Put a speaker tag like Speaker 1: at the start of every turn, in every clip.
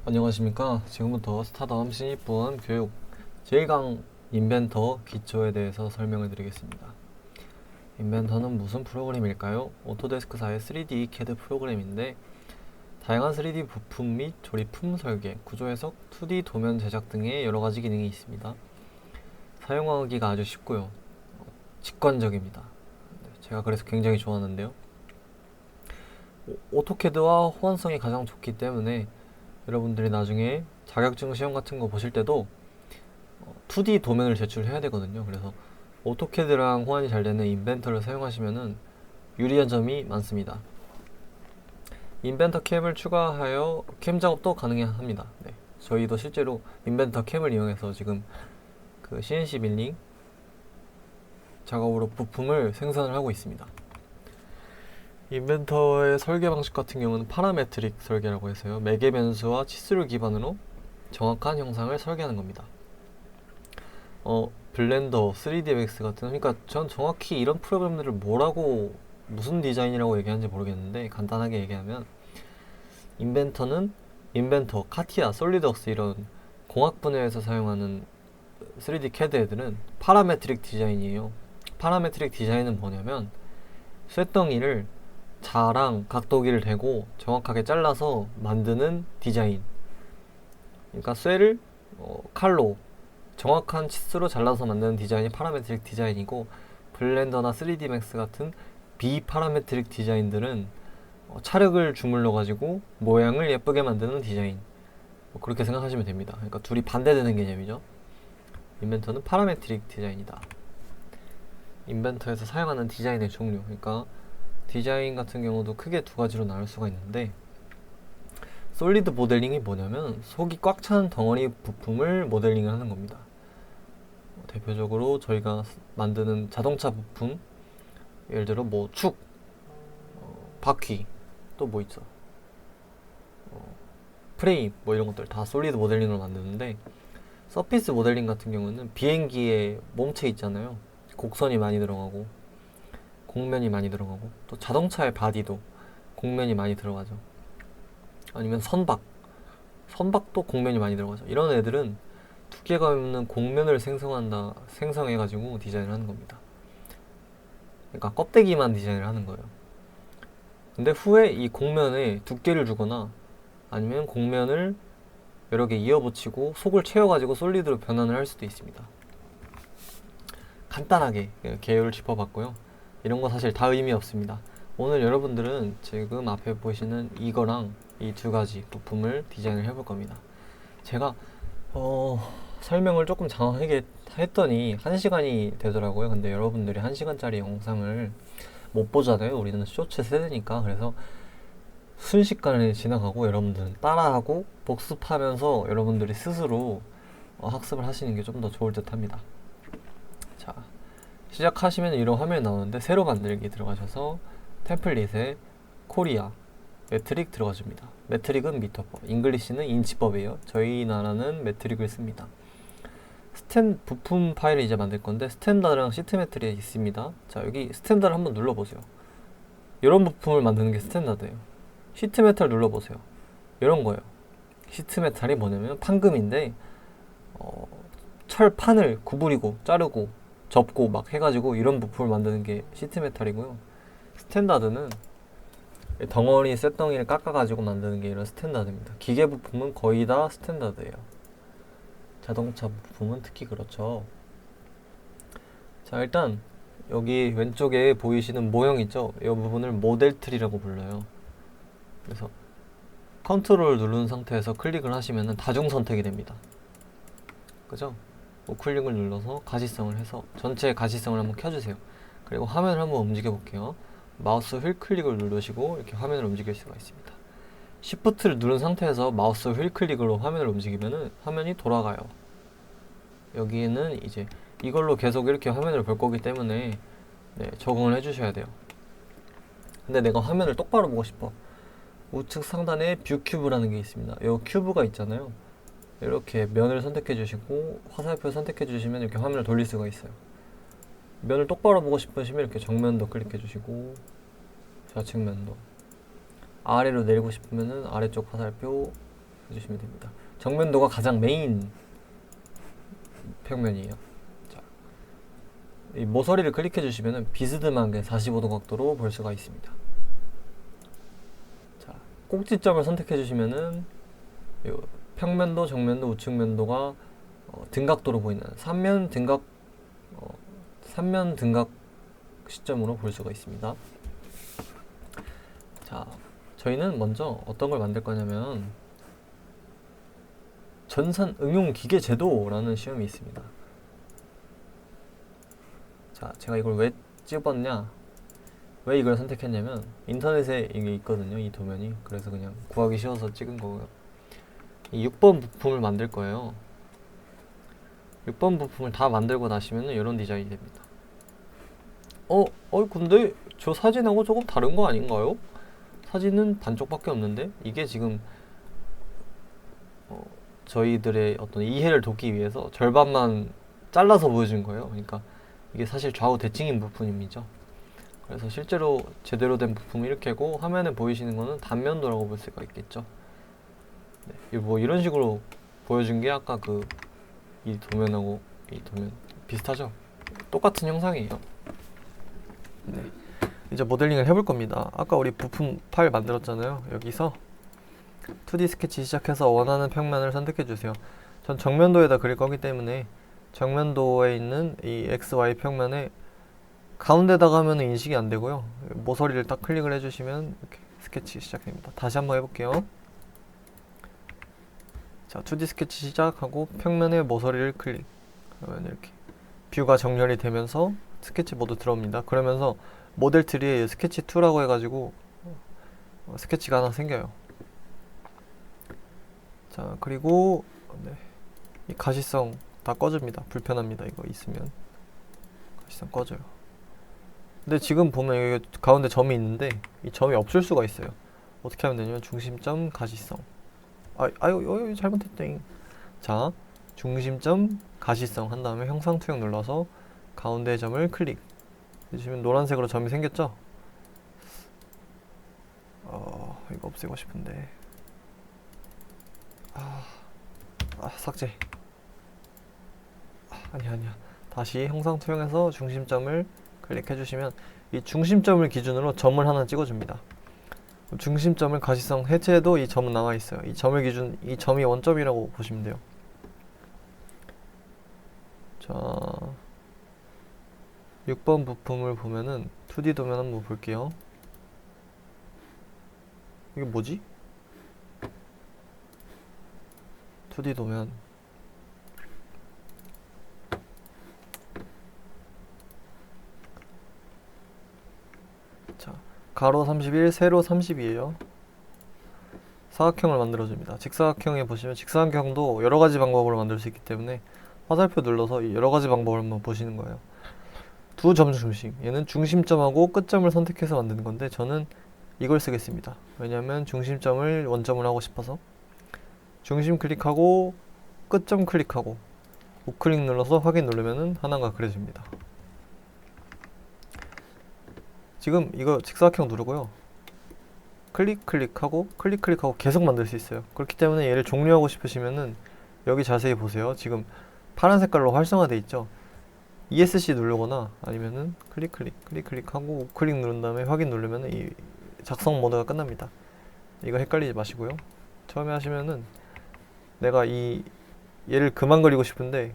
Speaker 1: 안녕하십니까. 지금부터 스타덤 신입부원 교육 제1강 인벤터 기초에 대해서 설명을 드리겠습니다. 인벤터는 무슨 프로그램일까요? 오토데스크사의 3D CAD 프로그램인데 다양한 3D 부품 및 조립품 설계, 구조 해석, 2D 도면 제작 등의 여러가지 기능이 있습니다. 사용하기가 아주 쉽고요. 직관적입니다. 제가 그래서 굉장히 좋아하는데요. 오토캐드와 호환성이 가장 좋기 때문에 여러분들이 나중에 자격증 시험 같은 거 보실 때도 2D 도면을 제출해야 되거든요. 그래서 오토캐드랑 호환이 잘 되는 인벤터를 사용하시면은 유리한 점이 많습니다. 인벤터 캠을 추가하여 캠 작업도 가능합니다. 네, 저희도 실제로 인벤터 캠을 이용해서 지금 그 CNC 밀링 작업으로 부품을 생산을 하고 있습니다. 인벤터의 설계 방식 같은 경우는 파라메트릭 설계라고 해서요. 매개 변수와 치수를 기반으로 정확한 형상을 설계하는 겁니다. 블렌더, 3DMX 같은, 그러니까 전 정확히 이런 프로그램들을 뭐라고 무슨 디자인이라고 얘기하는지 모르겠는데 간단하게 얘기하면 인벤터는 인벤터, 카티아, 솔리드웍스 이런 공학 분야에서 사용하는 3D CAD 애들은 파라메트릭 디자인이에요. 파라메트릭 디자인은 뭐냐면 쇳덩이를 자랑 각도기를 대고 정확하게 잘라서 만드는 디자인. 그러니까 쇠를 칼로 정확한 치수로 잘라서 만드는 디자인이 파라메트릭 디자인이고, 블렌더나 3D 맥스 같은 비파라메트릭 디자인들은 차력을 주물러 가지고 모양을 예쁘게 만드는 디자인. 그렇게 생각하시면 됩니다. 그러니까 둘이 반대되는 개념이죠. 인벤터는 파라메트릭 디자인이다. 인벤터에서 사용하는 디자인의 종류, 그러니까 디자인 같은 경우도 크게 두 가지로 나눌 수가 있는데, 솔리드 모델링이 뭐냐면 속이 꽉 찬 덩어리 부품을 모델링을 하는 겁니다. 대표적으로 저희가 만드는 자동차 부품, 예를 들어 뭐 축, 바퀴, 또 뭐 있죠, 프레임, 뭐 이런 것들 다 솔리드 모델링으로 만드는데, 서피스 모델링 같은 경우는 비행기의 몸체 있잖아요. 곡선이 많이 들어가고 곡면이 많이 들어가고, 또 자동차의 바디도 곡면이 많이 들어가죠. 아니면 선박도 곡면이 많이 들어가죠. 이런 애들은 두께가 없는 곡면을 생성해가지고 디자인을 하는 겁니다. 그러니까 껍데기만 디자인을 하는 거예요. 근데 후에 이 곡면에 두께를 주거나 아니면 곡면을 여러 개 이어붙이고 속을 채워가지고 솔리드로 변환을 할 수도 있습니다. 간단하게 개요를 짚어봤고요. 이런 거 사실 다 의미 없습니다. 오늘 여러분들은 지금 앞에 보시는 이거랑 이 두 가지 부품을 디자인을 해볼 겁니다. 제가 설명을 조금 장황하게 했더니 1시간이 되더라고요. 근데 여러분들이 1시간짜리 영상을 못 보잖아요. 우리는 쇼츠 세대니까. 그래서 순식간에 지나가고 여러분들은 따라하고 복습하면서 여러분들이 스스로 학습을 하시는 게 좀 더 좋을 듯 합니다. 자, 시작하시면 이런 화면이 나오는데 새로 만들기 들어가셔서 템플릿에 코리아 메트릭 들어가줍니다. 메트릭은 미터법, 잉글리시는 인치법이에요. 저희 나라는 메트릭을 씁니다. 부품 파일을 이제 만들 건데 스탠다드랑 시트 메트릭이 있습니다. 자, 여기 스탠다드 한번 눌러보세요. 이런 부품을 만드는 게 스탠다드예요. 시트 메탈 눌러보세요. 이런 거예요. 시트 메탈이 뭐냐면 판금인데 철판을 구부리고 자르고 접고 막 해가지고 이런 부품을 만드는 게 시트 메탈이고요. 스탠다드는 덩어리 쇳덩이를 깎아가지고 만드는 게 이런 스탠다드입니다. 기계 부품은 거의 다 스탠다드예요. 자동차 부품은 특히 그렇죠. 자, 일단 여기 왼쪽에 보이시는 모형 있죠? 이 부분을 모델 트리라고 불러요. 그래서 컨트롤 누른 상태에서 클릭을 하시면 다중 선택이 됩니다. 그죠? 우클릭을 눌러서 가시성을 해서 전체 가시성을 한번 켜주세요. 그리고 화면을 한번 움직여 볼게요. 마우스 휠 클릭을 누르시고 이렇게 화면을 움직일 수가 있습니다. Shift를 누른 상태에서 마우스 휠 클릭으로 화면을 움직이면 화면이 돌아가요. 여기에는 이제 이걸로 계속 이렇게 화면을 볼 거기 때문에 적응을 해주셔야 돼요. 근데 내가 화면을 똑바로 보고 싶어. 우측 상단에 뷰 큐브라는 게 있습니다. 이 큐브가 있잖아요. 이렇게 면을 선택해 주시고 화살표 선택해 주시면 이렇게 화면을 돌릴 수가 있어요. 면을 똑바로 보고 싶으시면 이렇게 정면도 클릭해 주시고 좌측면도, 아래로 내리고 싶으면 아래쪽 화살표, 해주시면 됩니다. 정면도가 가장 메인 평면이에요. 자, 이 모서리를 클릭해 주시면 비스듬하게 45도 각도로 볼 수가 있습니다. 자, 꼭지점을 선택해 주시면은 평면도, 정면도, 우측면도가 등각도로 보이는 삼면 등각 시점으로 볼 수가 있습니다. 자, 저희는 먼저 어떤 걸 만들 거냐면 전산 응용 기계 제도라는 시험이 있습니다. 자, 제가 이걸 왜 찍었냐, 왜 이걸 선택했냐면 인터넷에 이게 있거든요, 이 도면이. 그래서 그냥 구하기 쉬워서 찍은 거고요. 이 6번 부품을 만들 거예요. 6번 부품을 다 만들고 나시면 이런 디자인이 됩니다. 근데 저 사진하고 조금 다른 거 아닌가요? 사진은 반쪽밖에 없는데 이게 지금 저희들의 어떤 이해를 돕기 위해서 절반만 잘라서 보여준 거예요. 그러니까 이게 사실 좌우 대칭인 부품이죠. 그래서 실제로 제대로 된 부품이 이렇게고 화면에 보이시는 거는 단면도라고 볼 수가 있겠죠. 네, 뭐 이런 식으로 보여준 게 아까 이 도면하고 이 도면 비슷하죠? 똑같은 형상이에요. 네, 이제 모델링을 해볼 겁니다. 아까 우리 부품 파일 만들었잖아요. 여기서 2D 스케치 시작해서 원하는 평면을 선택해 주세요. 전 정면도에다 그릴 거기 때문에 정면도에 있는 이 XY 평면에 가운데다가 하면 인식이 안 되고요. 모서리를 딱 클릭을 해주시면 이렇게 스케치 시작됩니다. 다시 한번 해볼게요. 자, 2D 스케치 시작하고 평면에 모서리를 클릭. 그러면 이렇게 뷰가 정렬이 되면서 스케치 모드 들어옵니다. 그러면서 모델 트리에 스케치 2라고 해가지고 스케치가 하나 생겨요. 자, 그리고 이 가시성 다 꺼줍니다. 불편합니다. 이거 있으면 가시성 꺼져요. 근데 지금 보면 여기 가운데 점이 있는데 이 점이 없을 수가 있어요. 어떻게 하면 되냐면 중심점 가시성. 아유 잘못했땡. 자, 중심점 가시성 한 다음에 형상 투영 눌러서 가운데 점을 클릭 해주시면 노란색으로 점이 생겼죠? 이거 없애고 싶은데. 삭제. 아니야. 다시 형상 투영해서 중심점을 클릭해주시면 이 중심점을 기준으로 점을 하나 찍어줍니다. 중심점을 가시성 해체해도 이 점은 나와 있어요. 이 점이 원점이라고 보시면 돼요. 자, 6번 부품을 보면은 2D 도면 한번 볼게요. 이게 뭐지? 2D 도면. 자, 가로 31, 세로 30이에요. 사각형을 만들어줍니다. 직사각형에 보시면 직사각형도 여러가지 방법으로 만들 수 있기 때문에 화살표 눌러서 여러가지 방법을 한번 보시는 거예요. 두 점 중심, 얘는 중심점하고 끝점을 선택해서 만드는 건데 저는 이걸 쓰겠습니다. 왜냐면 중심점을 원점을 하고 싶어서. 중심 클릭하고 끝점 클릭하고 우클릭 눌러서 확인 누르면은 하나가 그려집니다. 지금 이거 직사각형 누르고요. 클릭하고 계속 만들 수 있어요. 그렇기 때문에 얘를 종료하고 싶으시면은 여기 자세히 보세요. 지금 파란 색깔로 활성화돼 있죠. ESC 누르거나 아니면은 클릭하고 우클릭 누른 다음에 확인 누르면은 이 작성 모드가 끝납니다. 이거 헷갈리지 마시고요. 처음에 하시면은 내가 얘를 그만 그리고 싶은데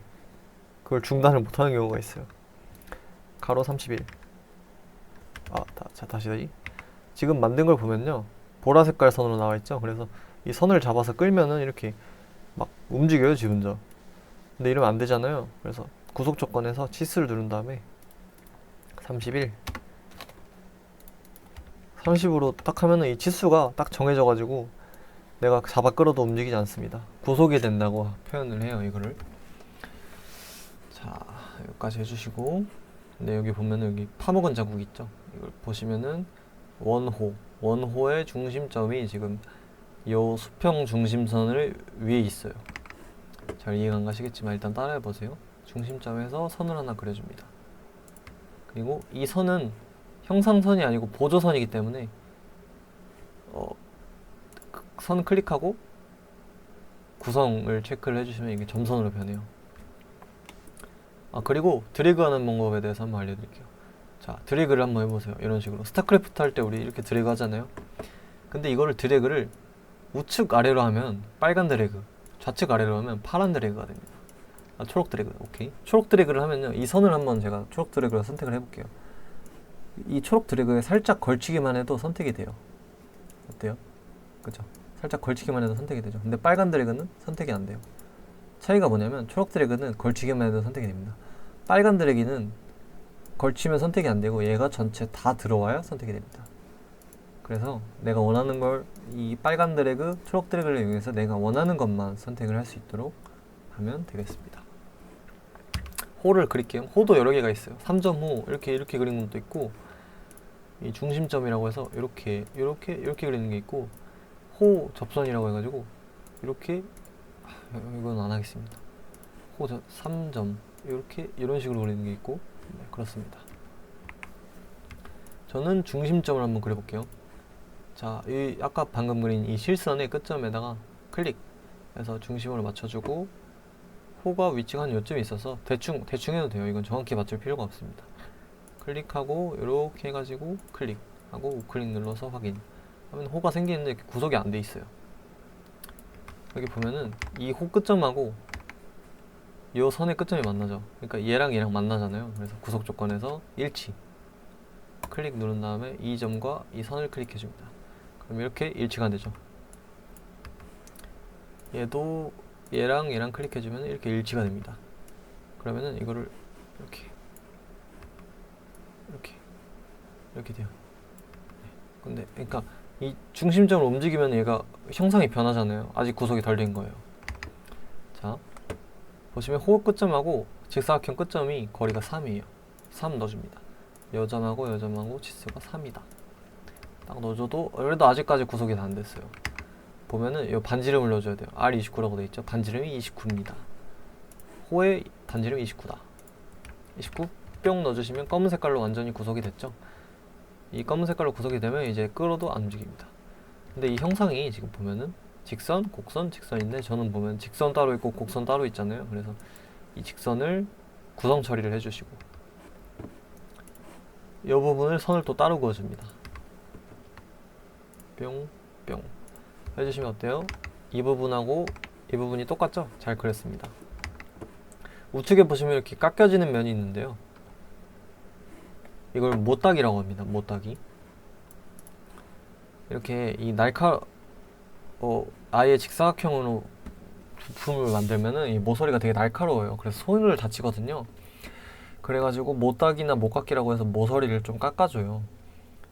Speaker 1: 그걸 중단을 못하는 경우가 있어요. 가로 31. 자, 다시. 지금 만든 걸 보면요, 보라 색깔 선으로 나와 있죠. 그래서 이 선을 잡아서 끌면은 이렇게 막 움직여요, 지 혼자. 근데 이러면 안 되잖아요. 그래서 구속 조건에서 치수를 누른 다음에 31, 30으로 딱 하면은 이 치수가 딱 정해져 가지고 내가 잡아 끌어도 움직이지 않습니다. 구속이 된다고 표현을 해요, 이거를. 자, 여기까지 해주시고, 근데 여기 보면은 여기 파먹은 자국 있죠. 이걸 보시면은 원호의 중심점이 지금 요 수평 중심선을 위에 있어요. 잘 이해가 안 가시겠지만 일단 따라해 보세요. 중심점에서 선을 하나 그려줍니다. 그리고 이 선은 형상선이 아니고 보조선이기 때문에 선 클릭하고 구성을 체크를 해주시면 이게 점선으로 변해요. 그리고 드래그하는 방법에 대해서 한번 알려드릴게요. 자, 드래그를 한번 해보세요. 이런 식으로 스타크래프트 할 때 우리 이렇게 드래그 하잖아요. 근데 이거를 드래그를 우측 아래로 하면 빨간 드래그, 좌측 아래로 하면 파란 드래그가 됩니다. 초록 드래그. 오케이. 초록 드래그를 하면요, 이 선을 한번 제가 초록 드래그를 선택을 해볼게요. 이 초록 드래그에 살짝 걸치기만 해도 선택이 돼요. 어때요? 그쵸? 살짝 걸치기만 해도 선택이 되죠. 근데 빨간 드래그는 선택이 안 돼요. 차이가 뭐냐면 초록 드래그는 걸치기만 해도 선택이 됩니다. 빨간 드래그는 걸치면 선택이 안 되고 얘가 전체 다 들어와야 선택이 됩니다. 그래서 내가 원하는 걸 이 빨간 드래그, 초록 드래그를 이용해서 내가 원하는 것만 선택을 할 수 있도록 하면 되겠습니다. 호를 그릴게요. 호도 여러 개가 있어요. 3점 호 이렇게 그리는 것도 있고, 이 중심점이라고 해서 이렇게 그리는 게 있고, 호 접선이라고 해가지고 이렇게, 이건 안 하겠습니다. 호 3점 이런 식으로 그리는 게 있고, 네, 그렇습니다. 저는 중심점을 한번 그려볼게요. 자, 이 아까 방금 그린 이 실선의 끝점에다가 클릭해서 중심으로 맞춰주고, 호가 위치가 한 요쯤에 있어서 대충 해도 돼요. 이건 정확히 맞출 필요가 없습니다. 클릭하고 이렇게 해가지고 클릭하고 우클릭 눌러서 확인 하면 호가 생기는데 구속이 안 돼 있어요. 여기 보면은 이 호 끝점하고 이 선의 끝점이 만나죠. 그러니까 얘랑 만나잖아요. 그래서 구속 조건에서 일치 클릭 누른 다음에 이 점과 이 선을 클릭해줍니다. 그럼 이렇게 일치가 되죠. 얘도 얘랑 클릭해주면 이렇게 일치가 됩니다. 그러면은 이거를 이렇게 돼요. 근데 그러니까 이 중심점을 움직이면 얘가 형상이 변하잖아요. 아직 구속이 덜 된 거예요. 자, 보시면 호 끝점하고 직사각형 끝점이 거리가 3이에요. 3 넣어줍니다. 여점하고 치수가 3이다. 딱 넣어줘도 그래도 아직까지 구속이 다 안 됐어요. 보면은 이 반지름을 넣어줘야 돼요. R29라고 돼 있죠. 반지름이 29입니다. 호의 반지름이 29다. 29 뿅 넣어주시면 검은 색깔로 완전히 구속이 됐죠. 이 검은 색깔로 구속이 되면 이제 끌어도 안 움직입니다. 근데 이 형상이 지금 보면은 직선, 곡선, 직선인데 저는 보면 직선 따로 있고 곡선 따로 있잖아요. 그래서 이 직선을 구성 처리를 해주시고 이 부분을 선을 또 따로 그어줍니다. 뿅, 뿅 해주시면 어때요? 이 부분하고 이 부분이 똑같죠? 잘 그렸습니다. 우측에 보시면 이렇게 깎여지는 면이 있는데요. 이걸 못따기라고 합니다. 못따기. 이렇게 이 아예 직사각형으로 부품을 만들면은 이 모서리가 되게 날카로워요. 그래서 손을 다치거든요. 그래가지고 못따기나 못깎기라고 해서 모서리를 좀 깎아줘요.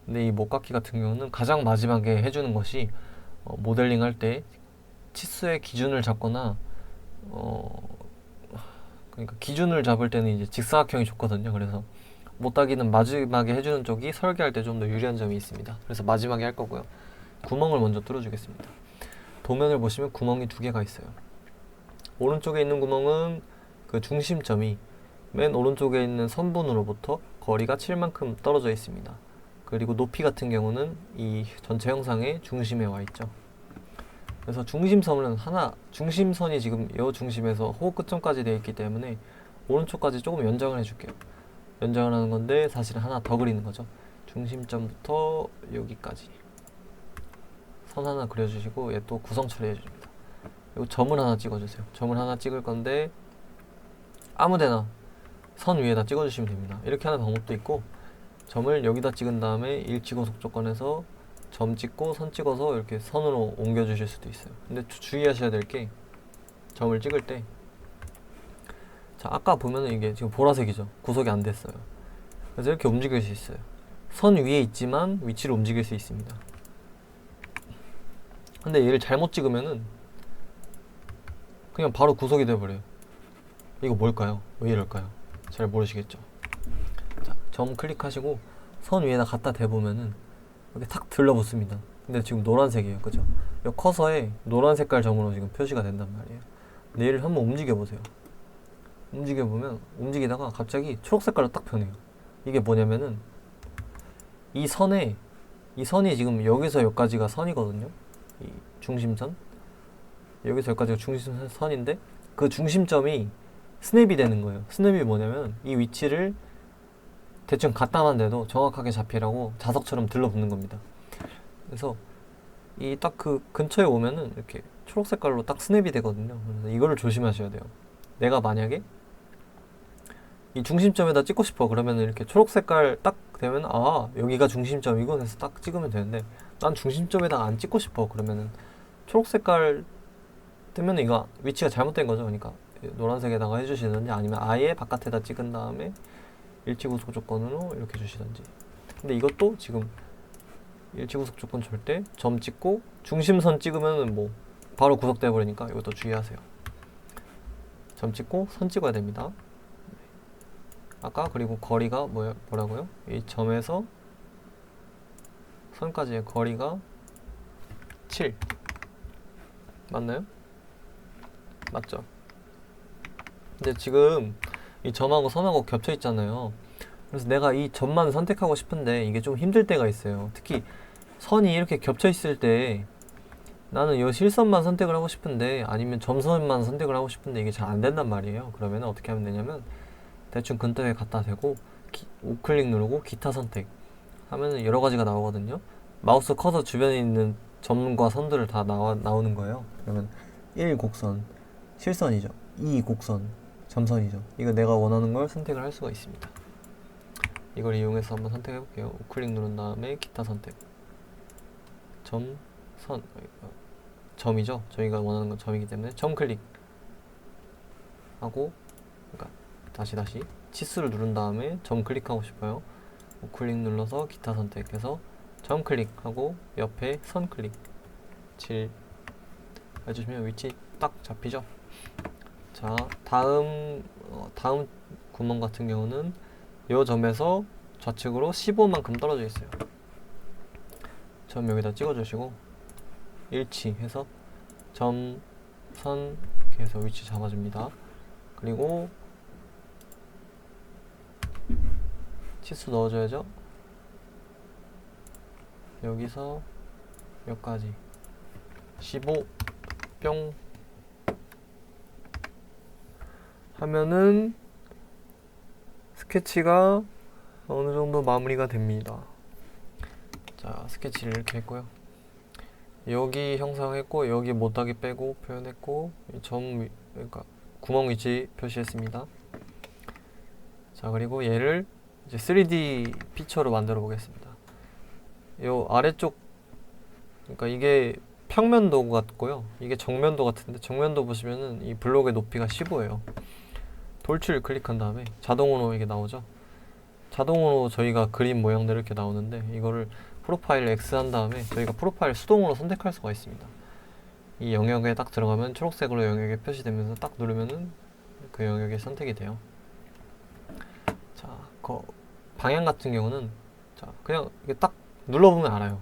Speaker 1: 근데 이 못깎기 같은 경우는 가장 마지막에 해주는 것이 모델링 할 때 치수의 기준을 잡거나 그러니까 기준을 잡을 때는 이제 직사각형이 좋거든요. 그래서 못따기는 마지막에 해주는 쪽이 설계할 때 좀 더 유리한 점이 있습니다. 그래서 마지막에 할 거고요. 구멍을 먼저 뚫어주겠습니다. 도면을 보시면 구멍이 2개가 있어요. 오른쪽에 있는 구멍은 그 중심점이 맨 오른쪽에 있는 선분으로부터 거리가 7만큼 떨어져 있습니다. 그리고 높이 같은 경우는 이 전체 형상의 중심에 와 있죠. 그래서 중심선이 지금 이 중심에서 호 끝점까지 되어 있기 때문에 오른쪽까지 조금 연장을 해줄게요. 연장을 하는 건데 사실은 하나 더 그리는 거죠. 중심점부터 여기까지 선 하나 그려주시고 얘 또 구성 처리해줍니다. 그리고 점을 하나 찍어주세요. 점을 하나 찍을 건데 아무데나 선 위에다 찍어주시면 됩니다. 이렇게 하는 방법도 있고, 점을 여기다 찍은 다음에 일치고속 조건에서 점 찍고 선 찍어서 이렇게 선으로 옮겨주실 수도 있어요. 근데 주의하셔야 될 게 점을 찍을 때, 자 아까 보면은 이게 지금 보라색이죠. 구속이 안 됐어요. 그래서 이렇게 움직일 수 있어요. 선 위에 있지만 위치를 움직일 수 있습니다. 근데 얘를 잘못 찍으면은 그냥 바로 구속이 돼버려요. 이거 뭘까요? 왜 이럴까요? 잘 모르시겠죠? 자, 점 클릭하시고 선 위에다 갖다 대보면은 이렇게 탁 들러붙습니다. 근데 지금 노란색이에요. 그죠? 이 커서에 노란 색깔 점으로 지금 표시가 된단 말이에요. 근데 얘를 한번 움직여보세요. 움직여보면 움직이다가 갑자기 초록 색깔로 딱 변해요. 이게 뭐냐면은 이 선이 지금 여기서 여기까지가 선이거든요. 이 중심선. 여기서 여기까지가 중심선인데 그 중심점이 스냅이 되는 거예요. 스냅이 뭐냐면 이 위치를 대충 갖다만 대도 정확하게 잡히라고 자석처럼 들러붙는 겁니다. 그래서 이 딱 그 근처에 오면은 이렇게 초록 색깔로 딱 스냅이 되거든요. 그래서 이거를 조심하셔야 돼요. 내가 만약에 이 중심점에다 찍고 싶어 그러면 이렇게 초록 색깔 딱 되면 아 여기가 중심점이고 해서 딱 찍으면 되는데 난 중심점에다 안 찍고 싶어 그러면은 초록 색깔 뜨면 이거 위치가 잘못된 거죠. 그러니까 노란색에다가 해주시든지 아니면 아예 바깥에다 찍은 다음에 일치구속 조건으로 이렇게 주시든지. 근데 이것도 지금 일치구속 조건 절대 점 찍고 중심선 찍으면은 뭐 바로 구속돼 버리니까 이것도 주의하세요. 점 찍고 선 찍어야 됩니다. 아까 그리고 거리가 뭐라고요? 이 점에서 선까지의 거리가 7 맞나요? 맞죠? 근데 지금 이 점하고 선하고 겹쳐 있잖아요. 그래서 내가 이 점만 선택하고 싶은데 이게 좀 힘들 때가 있어요. 특히 선이 이렇게 겹쳐 있을 때 나는 이 실선만 선택을 하고 싶은데 아니면 점선만 선택을 하고 싶은데 이게 잘 안 된단 말이에요. 그러면 어떻게 하면 되냐면 대충 근처에 갖다 대고 우클릭 누르고 기타 선택 하면 여러 가지가 나오거든요. 마우스 커서 주변에 있는 점과 선들을 다 나오는 거예요. 그러면 1 곡선 실선이죠. 2 곡선 점선이죠. 이거 내가 원하는 걸 선택을 할 수가 있습니다. 이걸 이용해서 한번 선택해 볼게요. 우클릭 누른 다음에 기타 선택 점, 선 점이죠. 저희가 원하는 건 점이기 때문에 점 클릭 하고 그러니까 다시 치수를 누른 다음에 점 클릭하고 싶어요. 우클릭 눌러서 기타 선택해서 점 클릭하고 옆에 선 클릭 7 해주시면 위치 딱 잡히죠. 자 다음 구멍 같은 경우는 이 점에서 좌측으로 15만큼 떨어져 있어요. 점 여기다 찍어주시고 일치 해서 점, 선 이렇게 해서 위치 잡아줍니다. 그리고 치수 넣어줘야죠. 여기서 여기까지 15 뿅 하면은 스케치가 어느 정도 마무리가 됩니다. 자 스케치를 이렇게 했고요. 여기 형성했고 여기 못하게 빼고 표현했고 점 그러니까 구멍 위치 표시했습니다. 자 그리고 얘를 이제 3D 피처로 만들어 보겠습니다. 요 아래쪽 그러니까 이게 평면도 같고요. 이게 정면도 같은데 정면도 보시면은 이 블록의 높이가 15예요. 돌출 클릭한 다음에 자동으로 이게 나오죠. 자동으로 저희가 그림 모양대로 이렇게 나오는데 이거를 프로파일 X 한 다음에 저희가 프로파일 수동으로 선택할 수가 있습니다. 이 영역에 딱 들어가면 초록색으로 영역에 표시되면서 딱 누르면은 그 영역이 선택이 돼요. 자, 그 방향 같은 경우는 자 그냥 이게 딱 눌러보면 알아요.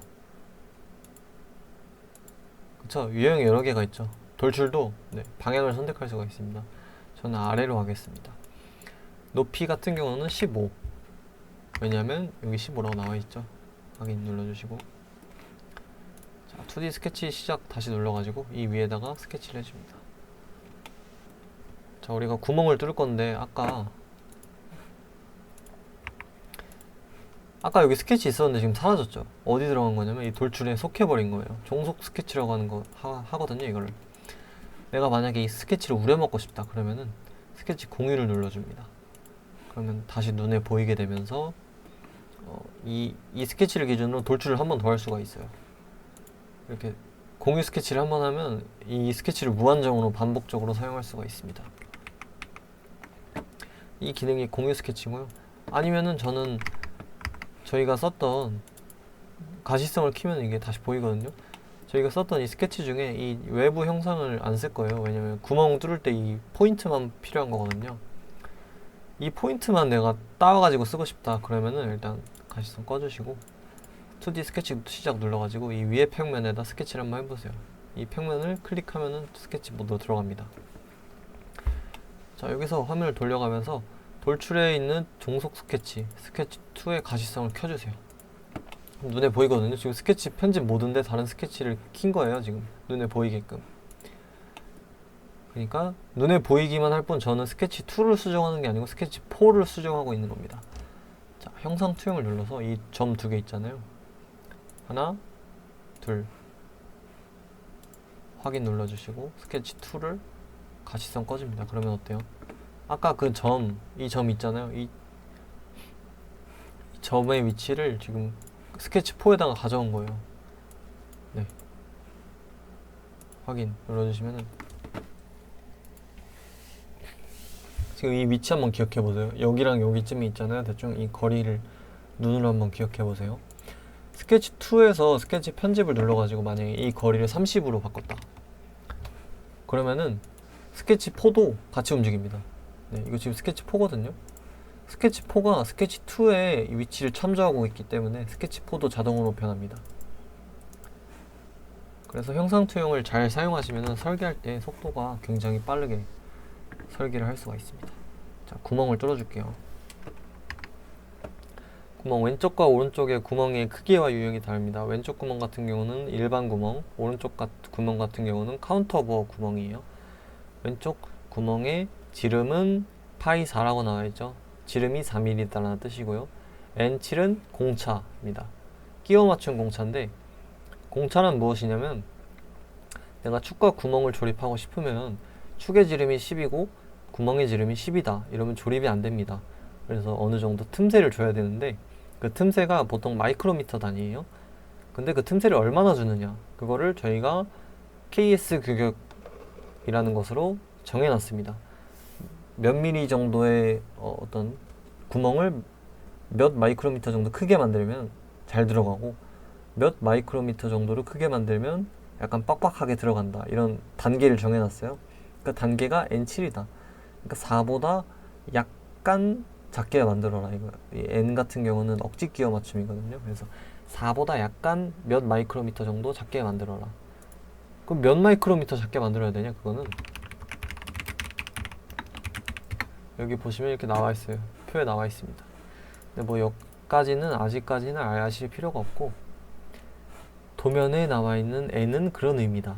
Speaker 1: 그쵸? 유형이 여러 개가 있죠. 돌출도 네, 방향을 선택할 수가 있습니다. 저는 아래로 하겠습니다. 높이 같은 경우는 15. 왜냐면 여기 15라고 나와 있죠. 확인 눌러주시고 자 2D 스케치 시작 다시 눌러가지고 이 위에다가 스케치를 해줍니다. 자 우리가 구멍을 뚫을 건데 아까 여기 스케치 있었는데 지금 사라졌죠. 어디 들어간 거냐면 이 돌출에 속해버린 거예요. 종속 스케치라고 하는 거 하거든요. 이거를 내가 만약에 이 스케치를 우려먹고 싶다 그러면은 스케치 공유를 눌러줍니다. 그러면 다시 눈에 보이게 되면서 이 스케치를 기준으로 돌출을 한 번 더 할 수가 있어요. 이렇게 공유 스케치를 한 번 하면 이 스케치를 무한정으로 반복적으로 사용할 수가 있습니다. 이 기능이 공유 스케치고요. 아니면은 저는 저희가 썼던 가시성을 키면 이게 다시 보이거든요. 저희가 썼던 이 스케치 중에 이 외부 형상을 안 쓸 거예요. 왜냐면 구멍 뚫을 때 이 포인트만 필요한 거거든요. 이 포인트만 내가 따와가지고 쓰고 싶다 그러면은 일단 가시성 꺼주시고 2D 스케치 시작 눌러가지고 이 위에 평면에다 스케치를 한번 해보세요. 이 평면을 클릭하면은 스케치 모드로 들어갑니다. 자 여기서 화면을 돌려가면서 돌출에 있는 종속 스케치 2의 가시성을 켜주세요. 눈에 보이거든요. 지금 스케치 편집 모드인데 다른 스케치를 킨 거예요. 지금 눈에 보이게끔. 그러니까 눈에 보이기만 할 뿐 저는 스케치 2를 수정하는 게 아니고 스케치 4를 수정하고 있는 겁니다. 자, 형상 투영을 눌러서 이 점 두 개 있잖아요. 하나, 둘. 확인 눌러주시고 스케치 2를 가시성 꺼집니다. 그러면 어때요? 아까 그 점, 이 점 있잖아요. 이 점의 위치를 지금 스케치 4에다가 가져온 거예요. 네. 확인 눌러주시면은 지금 이 위치 한번 기억해 보세요. 여기랑 여기쯤이 있잖아요. 대충 이 거리를 눈으로 한번 기억해 보세요. 스케치 2에서 스케치 편집을 눌러가지고 만약에 이 거리를 30으로 바꿨다. 그러면은 스케치 4도 같이 움직입니다. 네, 이거 지금 스케치 4거든요. 스케치 4가 스케치 2의 위치를 참조하고 있기 때문에 스케치 4도 자동으로 변합니다. 그래서 형상 투영을 잘 사용하시면 설계할 때 속도가 굉장히 빠르게 설계를 할 수가 있습니다. 자, 구멍을 뚫어줄게요. 구멍 왼쪽과 오른쪽의 구멍의 크기와 유형이 다릅니다. 왼쪽 구멍 같은 경우는 일반 구멍, 오른쪽 구멍 같은 경우는 카운터 보어 구멍이에요. 왼쪽 구멍의 지름은 파이 4라고 나와있죠. 지름이 4mm라는 뜻이고요. N7은 공차입니다. 끼워 맞춘 공차인데, 공차는 무엇이냐면 내가 축과 구멍을 조립하고 싶으면 축의 지름이 10이고 구멍의 지름이 10이다 이러면 조립이 안 됩니다. 그래서 어느 정도 틈새를 줘야 되는데 그 틈새가 보통 마이크로미터 단위예요. 근데 그 틈새를 얼마나 주느냐 그거를 저희가 KS 규격이라는 것으로 정해놨습니다. 몇 미리 정도의 어떤 구멍을 몇 마이크로미터 정도 크게 만들면 잘 들어가고 몇 마이크로미터 정도로 크게 만들면 약간 빡빡하게 들어간다 이런 단계를 정해놨어요. 그 단계가 N7이다. 그러니까 4보다 약간 작게 만들어라 이거. 이 N 같은 경우는 억지 끼워 맞춤이거든요. 그래서 4보다 약간 몇 마이크로미터 정도 작게 만들어라. 그럼 몇 마이크로미터 작게 만들어야 되냐 그거는 여기 보시면 이렇게 나와 있어요. 표에 나와 있습니다. 근데 뭐 여기까지는 아직까지는 아실 필요가 없고 도면에 나와 있는 N은 그런 의미다.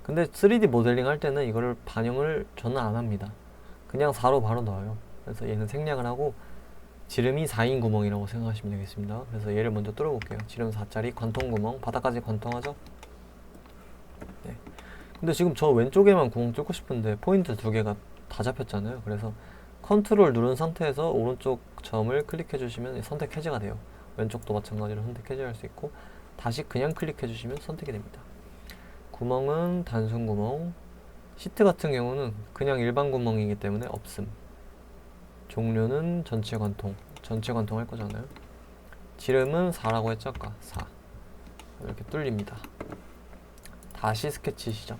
Speaker 1: 근데 3D 모델링 할 때는 이거를 반영을 저는 안 합니다. 그냥 4로 바로 넣어요. 그래서 얘는 생략을 하고 지름이 4인 구멍이라고 생각하시면 되겠습니다. 그래서 얘를 먼저 뚫어볼게요. 지름 4짜리 관통 구멍, 바닥까지 관통하죠? 네. 근데 지금 저 왼쪽에만 구멍 뚫고 싶은데 포인트 두 개가 다 잡혔잖아요. 그래서 컨트롤 누른 상태에서 오른쪽 점을 클릭해 주시면 선택 해제가 돼요. 왼쪽도 마찬가지로 선택 해제할 수 있고 다시 그냥 클릭해 주시면 선택이 됩니다. 구멍은 단순 구멍, 시트 같은 경우는 그냥 일반 구멍이기 때문에 없음. 종류는 전체 관통, 전체 관통 할 거잖아요. 지름은 4라고 했죠 아까 4. 이렇게 뚫립니다. 다시 스케치 시작.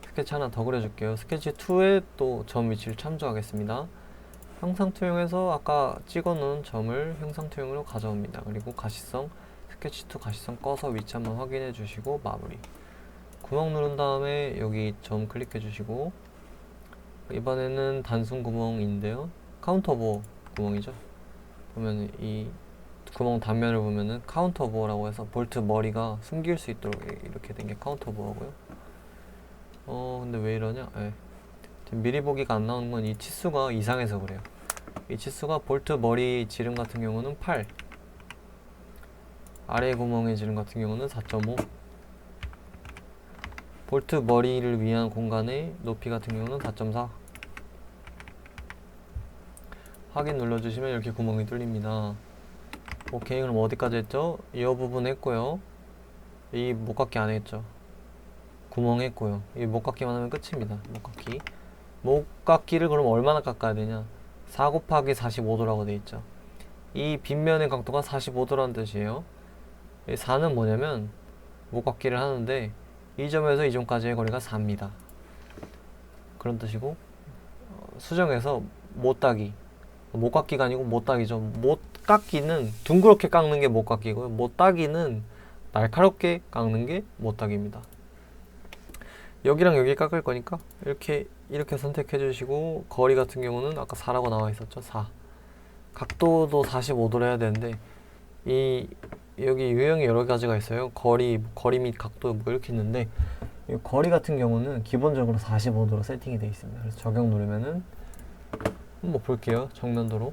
Speaker 1: 스케치 하나 더 그려줄게요. 스케치 2에 또 점 위치를 참조하겠습니다. 형상 투영해서 아까 찍어놓은 점을 형상 투영으로 가져옵니다. 그리고 가시성, 스케치 2 가시성 꺼서 위치 한번 확인해 주시고 마무리. 구멍 누른 다음에 여기 점 클릭해 주시고 이번에는 단순 구멍인데요. 카운터 보어 구멍이죠. 보면 이 구멍 단면을 보면은 카운터 보어라고 해서 볼트 머리가 숨길 수 있도록 이렇게 된 게 카운터 보어고요. 근데 왜 이러냐? 네. 미리 보기가 안 나오는 건 이 치수가 이상해서 그래요. 이 치수가 볼트 머리 지름 같은 경우는 8, 아래 구멍의 지름 같은 경우는 4.5, 볼트 머리를 위한 공간의 높이 같은 경우는 4.4. 확인 눌러주시면 이렇게 구멍이 뚫립니다. 오케이, 그럼 어디까지 했죠? 이 부분 했고요. 이 목깎기 안 했죠? 구멍 했고요. 이 목깎기만 하면 끝입니다. 목깎기. 목깎기를 그럼 얼마나 깎아야 되냐? 4 곱하기 45도라고 돼 있죠. 이 빗면의 각도가 45도라는 뜻이에요. 4는 뭐냐면 목깎기를 하는데 이 점에서 이 점까지의 거리가 4입니다. 그런 뜻이고 수정해서 못따기, 못깎기가 아니고 못따기죠. 못깎기는 둥그렇게 깎는 게 못깎기고요. 못따기는 날카롭게 깎는 게 못따기입니다. 여기랑 여기 깎을 거니까 이렇게 선택해 주시고 거리 같은 경우는 아까 4라고 나와 있었죠. 4. 각도도 45도로 해야 되는데 이 여기 유형이 여러 가지가 있어요. 거리 및 각도 뭐 이렇게 있는데, 이 거리 같은 경우는 기본적으로 45도로 세팅이 되어 있습니다. 그래서 적용 누르면은 한번 볼게요. 정면도로.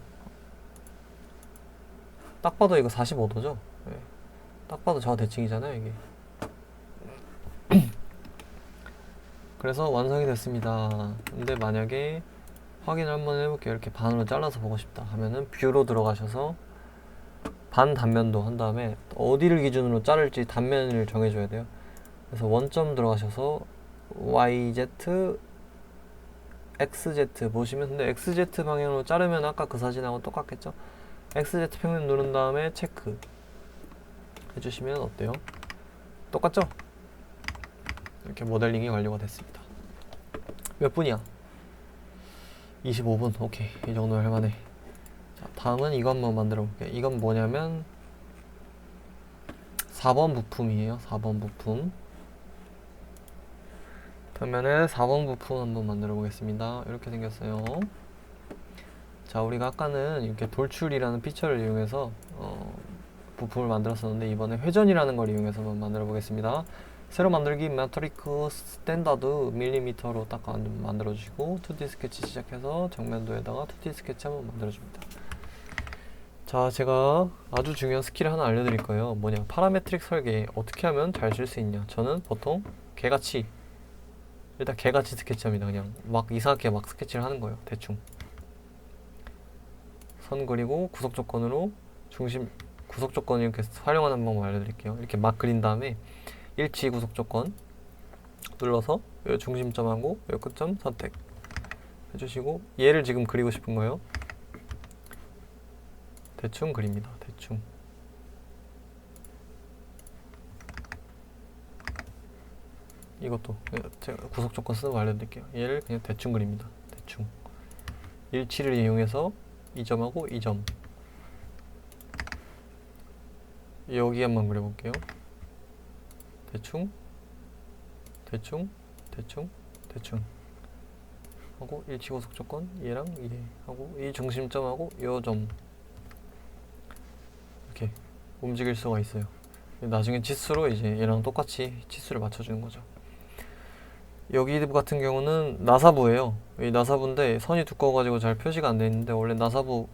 Speaker 1: 딱 봐도 이거 45도죠? 네. 딱 봐도 저 대칭이잖아요, 이게. 그래서 완성이 됐습니다. 근데 만약에 확인을 한번 해볼게요. 이렇게 반으로 잘라서 보고 싶다 하면은 뷰로 들어가셔서 반 단면도 한 다음에 어디를 기준으로 자를지 단면을 정해줘야 돼요. 그래서 원점 들어가셔서 YZ, XZ 보시면, 근데 XZ 방향으로 자르면 아까 그 사진하고 똑같겠죠? XZ 평면 누른 다음에 체크 해주시면 어때요? 똑같죠? 이렇게 모델링이 완료가 됐습니다. 몇 분이야? 25분. 오케이, 이 정도 할만해. 자, 다음은 이거 한번 만들어 볼게요. 이건 뭐냐면 4번 부품이에요. 4번 부품. 그러면은 4번 부품 한번 만들어 보겠습니다. 이렇게 생겼어요. 자, 우리가 아까는 이렇게 돌출이라는 피처를 이용해서 부품을 만들었었는데, 이번에 회전이라는 걸 이용해서 한번 만들어 보겠습니다. 새로 만들기 매트리크 스탠다드 밀리미터로 딱 만들어 주시고, 2D 스케치 시작해서 정면도에다가 2D 스케치 한번 만들어 줍니다. 자, 제가 아주 중요한 스킬 하나 알려드릴 거예요. 뭐냐, 파라메트릭 설계 어떻게 하면 잘 쓸 수 있냐. 저는 보통 개같이, 일단 개같이 스케치합니다. 그냥 막 이상하게 막 스케치를 하는 거예요. 대충 선 그리고 구속 조건으로 구속 조건 이렇게 활용하는 방법 알려드릴게요. 이렇게 막 그린 다음에 일치 구속 조건 눌러서 요 중심점하고 요 끝점 선택 해주시고, 얘를 지금 그리고 싶은 거예요. 대충 그립니다. 대충. 이것도 제가 구속 조건 쓰는 거 알려드릴게요. 얘를 그냥 대충 그립니다. 대충. 일치를 이용해서 이 점하고 이 점, 여기 한번 그려볼게요. 대충 대충 대충 대충 하고, 일치 구속 조건 얘랑 얘 하고, 이 중심점하고 요 점 이렇게 움직일 수가 있어요. 나중에 치수로 이제 얘랑 똑같이 치수를 맞춰주는 거죠. 여기 같은 경우는 나사부예요. 이 나사부인데 선이 두꺼워가지고 잘 표시가 안 돼 있는데, 원래 나사부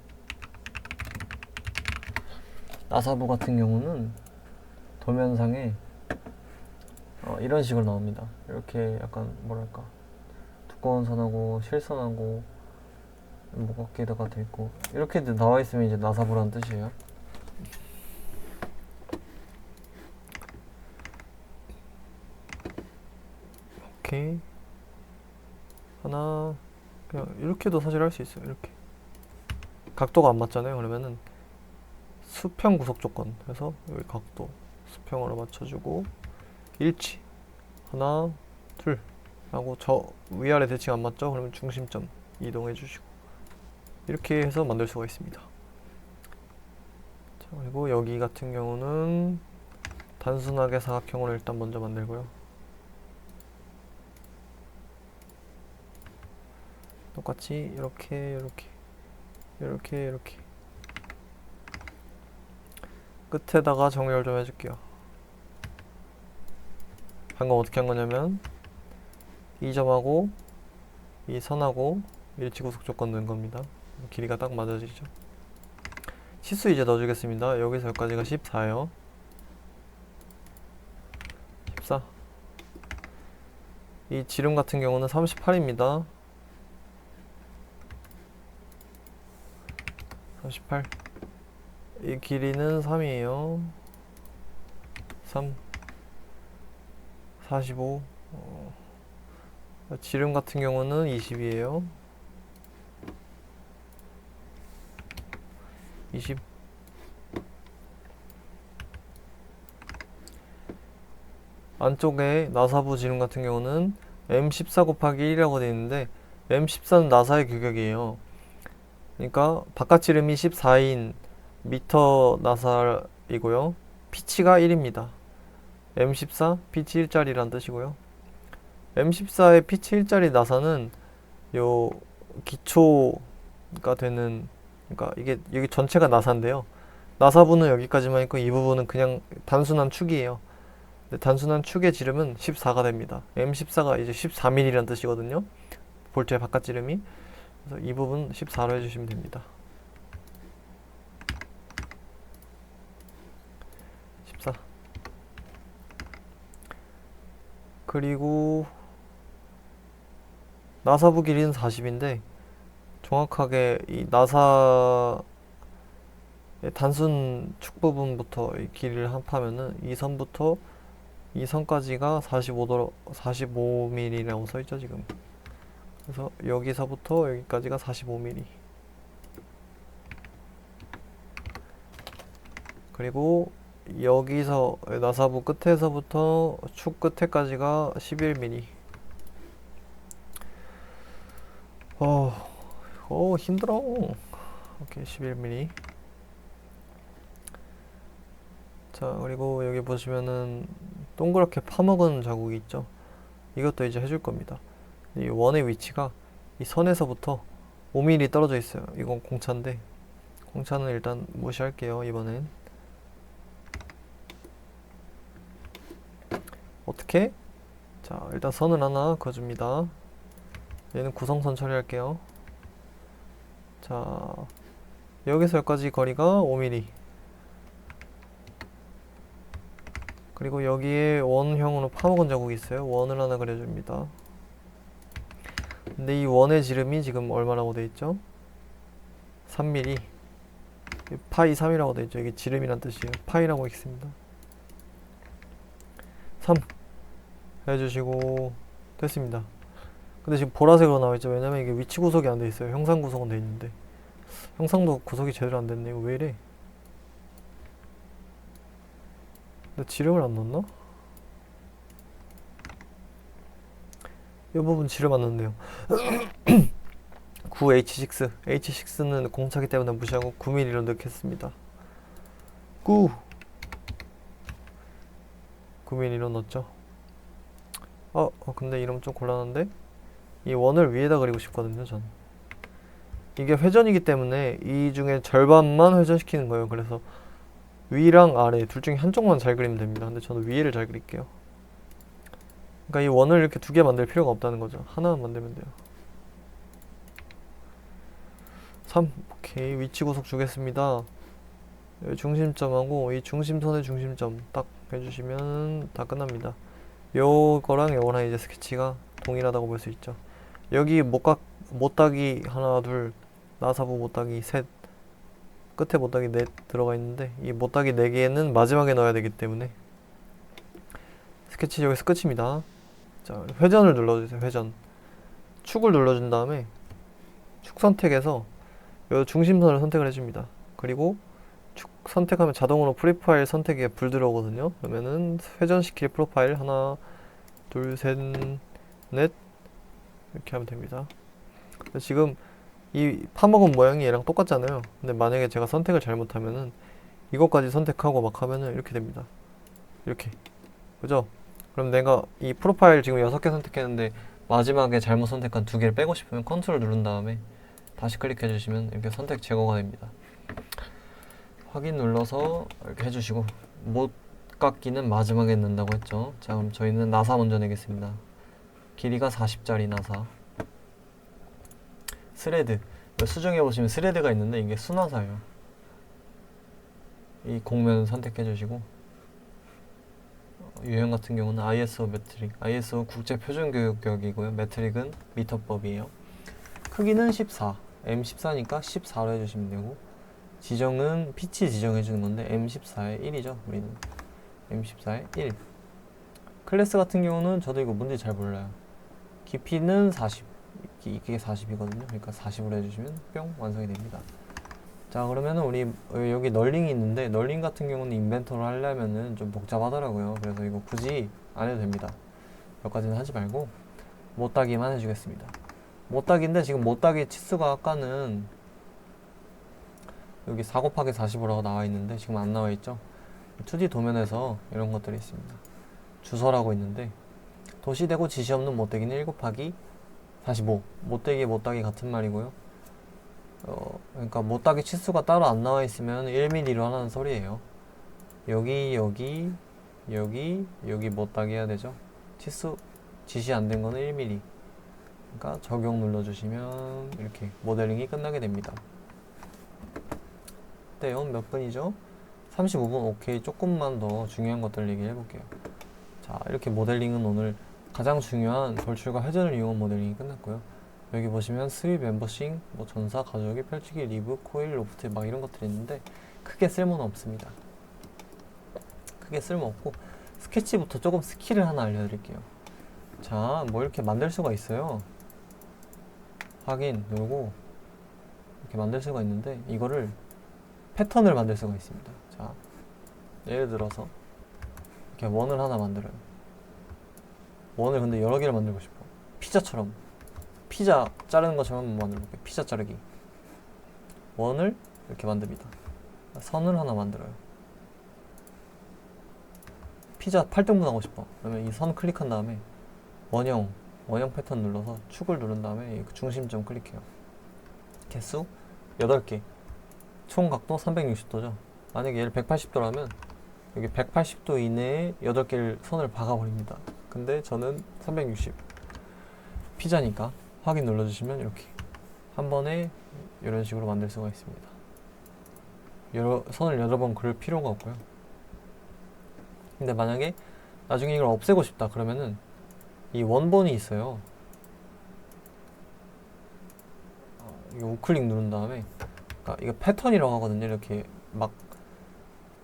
Speaker 1: 같은 경우는 도면상에 이런 식으로 나옵니다. 이렇게 약간 뭐랄까, 두꺼운 선하고 실선하고 무겁게다가 돼 있고, 이렇게 나와 있으면 이제 나사부라는 뜻이에요. 오케이. 하나, 그냥 이렇게도 사실 할 수 있어요. 이렇게 각도가 안 맞잖아요. 그러면은 수평 구속 조건 해서 여기 각도 수평으로 맞춰주고, 일치 하나 둘 하고, 저 위아래 대칭 안 맞죠? 그러면 중심점 이동해 주시고, 이렇게 해서 만들 수가 있습니다. 자, 그리고 여기 같은 경우는 단순하게 사각형으로 일단 먼저 만들고요. 똑같이 이렇게 끝에다가 정렬 좀 해줄게요. 방금 어떻게 한 거냐면 이 점하고 이 선하고 일치 구속 조건 넣은 겁니다. 길이가 딱 맞아지죠. 치수 이제 넣어주겠습니다. 여기서 여기까지가 14예요. 14. 이 지름 같은 경우는 38입니다. 38. 이 길이는 3이에요. 3. 45. 지름 같은 경우는 20이에요. 20. 안쪽에 나사부 지름 같은 경우는 M14 곱하기 1이라고 되어 있는데, M14는 나사의 규격이에요. 그러니까 바깥 지름이 14인 미터 나사이고요. 피치가 1입니다. M14 피치 1짜리란 뜻이고요. M14의 피치 1짜리 나사는 요 기초가 되는, 그러니까 이게 여기 전체가 나사인데요. 나사부는 여기까지만 있고 이 부분은 그냥 단순한 축이에요. 근데 단순한 축의 지름은 14가 됩니다. M14가 이제 14mm라는 뜻이거든요. 볼트의 바깥 지름이. 그래서 이 부분 14로 해주시면 됩니다. 14. 그리고 나사부 길이는 40인데 정확하게 이 나사 단순 축 부분부터 이 길이를 합하면은 이 선부터 이 선까지가 45mm라고 써있죠 지금. 그래서 여기서부터 여기까지가 45mm. 그리고 여기서 나사부 끝에서부터 축 끝에까지가 11mm. 힘들어. 오케이, 11mm. 자, 그리고 여기 보시면은 동그랗게 파먹은 자국이 있죠. 이것도 이제 해줄 겁니다. 이 원의 위치가 이 선에서부터 5mm 떨어져 있어요. 이건 공차인데 공차는 일단 무시할게요. 이번엔 어떻게? 자, 일단 선을 하나 그어줍니다. 얘는 구성선 처리할게요. 자, 여기서 여기까지 거리가 5mm. 그리고 여기에 원형으로 파먹은 자국이 있어요. 원을 하나 그려줍니다. 근데 이 원의 지름이 지금 얼마라고 되어 있죠? 3mm. 파이 3이라고 되어 있죠. 이게 지름이란 뜻이에요. 파이라고 있습니다. 3 해주시고 됐습니다. 근데 지금 보라색으로 나와있죠. 왜냐면 이게 위치 구속이 안 돼 있어요. 형상 구속은 돼 있는데 형상도 구속이 제대로 안 됐네. 이거 왜 이래? 근데 지름을 안 넣었나? 이 부분 지름 안 넣었네요. 9H6 H6는 공차기 때문에 무시하고 9mm로 넣겠습니다. 9mm로 넣었죠. 근데 이러면 좀 곤란한데? 이 원을 위에다 그리고 싶거든요, 전. 이게 회전이기 때문에 이 중에 절반만 회전시키는 거예요. 그래서 위랑 아래 둘 중에 한쪽만 잘 그리면 됩니다. 근데 저는 위에를 잘 그릴게요. 그러니까 이 원을 이렇게 두 개 만들 필요가 없다는 거죠. 하나만 만들면 돼요. 3. 오케이. 위치 구속 주겠습니다. 중심점하고 이 중심선의 중심점 딱 해주시면 다 끝납니다. 요거랑 요거랑 이제 스케치가 동일하다고 볼 수 있죠. 여기 못따기 하나 둘 나사부 못따기 셋 끝에 못따기 넷 들어가 있는데 이 못따기 4개는 마지막에 넣어야 되기 때문에 스케치 여기서 끝입니다. 자, 회전을 눌러주세요. 회전 축을 눌러준 다음에 축 선택해서 요 중심선을 선택을 해줍니다. 그리고 축 선택하면 자동으로 프로파일 선택에 불 들어오거든요. 그러면은 회전시킬 프로파일 하나 둘 셋 넷 이렇게 하면 됩니다. 지금 이 파먹은 모양이 얘랑 똑같잖아요. 근데 만약에 제가 선택을 잘못하면은 이것까지 선택하고 막 하면은 이렇게 됩니다. 이렇게. 그죠? 그럼 내가 이 프로파일 지금 6개 선택했는데 마지막에 잘못 선택한 2개를 빼고 싶으면 컨트롤 누른 다음에 다시 클릭해 주시면 이렇게 선택 제거가 됩니다. 확인 눌러서 이렇게 해주시고 못 깎기는 마지막에 넣는다고 했죠. 자, 그럼 저희는 나사 먼저 내겠습니다. 길이가 40짜리 나사. 스레드. 수정해 보시면 스레드가 있는데 이게 수나사예요. 이 곡면 선택해 주시고 유형 같은 경우는 ISO 매트릭, ISO 국제표준교육격이고요. 매트릭은 미터법이에요. 크기는 14, M14니까 14로 해주시면 되고 지정은 피치 지정해주는 건데 M14의 1이죠. 우리는 M14의 1. 클래스 같은 경우는 저도 이거 뭔지 잘 몰라요. 깊이는 40, 이게 40이거든요. 그러니까 40으로 해주시면 뿅 완성이 됩니다. 자, 그러면은 우리 여기 널링이 있는데 널링 같은 경우는 인벤토를 하려면은 좀 복잡하더라고요. 그래서 이거 굳이 안 해도 됩니다. 여기까지는 하지 말고 못따기만 해주겠습니다. 못따기인데 지금 못따기 치수가 아까는 여기 4 곱하기 45라고 나와 있는데 지금 안 나와 있죠. 2D 도면에서 이런 것들이 있습니다. 주소라고 있는데 도시되고 지시 없는 못떼기는 1 곱하기 45. 못떼기 못따기 같은 말이고요. 그러니까 못따기 치수가 따로 안 나와 있으면 1mm로 하는 소리예요. 여기 못따기 해야 되죠. 치수 지시 안 된 거는 1mm. 그러니까 적용 눌러주시면 이렇게 모델링이 끝나게 됩니다. 어때요? 몇 분이죠? 35분. 오케이. 조금만 더 중요한 것들 얘기해 볼게요. 자, 이렇게 모델링은 오늘 가장 중요한 돌출과 회전을 이용한 모델링이 끝났고요. 여기 보시면 스윗, 멤버싱, 뭐 전사, 가져오기, 펼치기, 리브, 코일, 로프트 막 이런 것들이 있는데 크게 쓸모는 없습니다. 크게 쓸모 없고 스케치부터 조금 스킬을 하나 알려드릴게요. 자, 뭐 이렇게 만들 수가 있어요. 확인 누르고 이렇게 만들 수가 있는데 이거를 패턴을 만들 수가 있습니다. 자, 예를 들어서 이렇게 원을 하나 만들어요. 원을 근데 여러 개를 만들고 싶어. 피자처럼 피자 자르는 것처럼 한번 만들어볼게요. 피자 자르기. 원을 이렇게 만듭니다. 선을 하나 만들어요. 피자 8등분 하고 싶어. 그러면 이 선 클릭한 다음에 원형 패턴 눌러서 축을 누른 다음에 중심점 클릭해요. 개수 8개. 총 각도 360도죠. 만약에 얘를 180도라면 여기 180도 이내에 8개를 선을 박아버립니다. 근데 저는 360 피자니까 확인 눌러주시면 이렇게 한 번에 이런 식으로 만들 수가 있습니다. 선을 여러 번 그릴 필요가 없고요. 근데 만약에 나중에 이걸 없애고 싶다 그러면은 이 원본이 있어요. 이거 우클릭 누른 다음에 그러니까 이거 패턴이라고 하거든요. 이렇게 막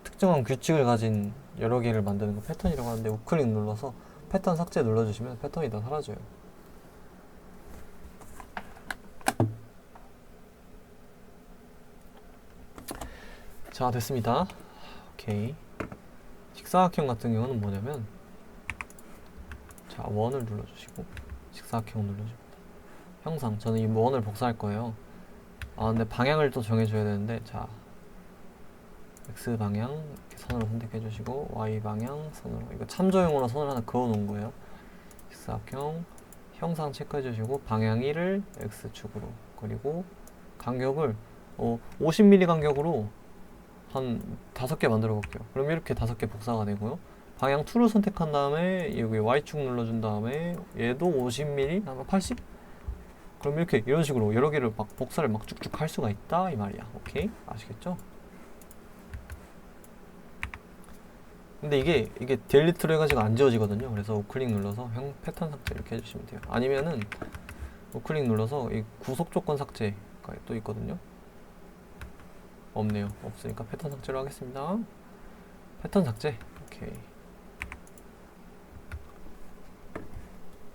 Speaker 1: 특정한 규칙을 가진 여러 개를 만드는 거 패턴이라고 하는데 우클릭 눌러서 패턴 삭제 눌러주시면 패턴이 다 사라져요. 자, 됐습니다. 오케이. 직사각형 같은 경우는 뭐냐면 자, 원을 눌러주시고 직사각형 눌러줍니다. 형상, 저는 이 원을 복사할 거예요. 근데 방향을 또 정해줘야 되는데 자, X방향 이렇게 선으로 선택해 주시고 Y방향 선으로, 이거 참조용으로 선을 하나 그어 놓은 거예요. 직사각형 형상 체크해 주시고 방향 1을 X축으로, 그리고 간격을 50mm 간격으로 한 5개 만들어 볼게요. 그럼 이렇게 5개 복사가 되고요. 방향 2를 선택한 다음에 여기 Y축 눌러준 다음에 얘도 50mm, 아마 80? 그럼 이렇게 이런 식으로 여러 개를 막 복사를 막 쭉쭉 할 수가 있다 이 말이야. 오케이? 아시겠죠? 근데 이게 딜리트로 해가지고 안 지워지거든요. 그래서 우클릭 눌러서 패턴 삭제 이렇게 해주시면 돼요. 아니면은 우클릭 눌러서 이 구속 조건 삭제가 또 있거든요. 없네요. 없으니까 패턴 삭제로 하겠습니다. 패턴 삭제. 오케이.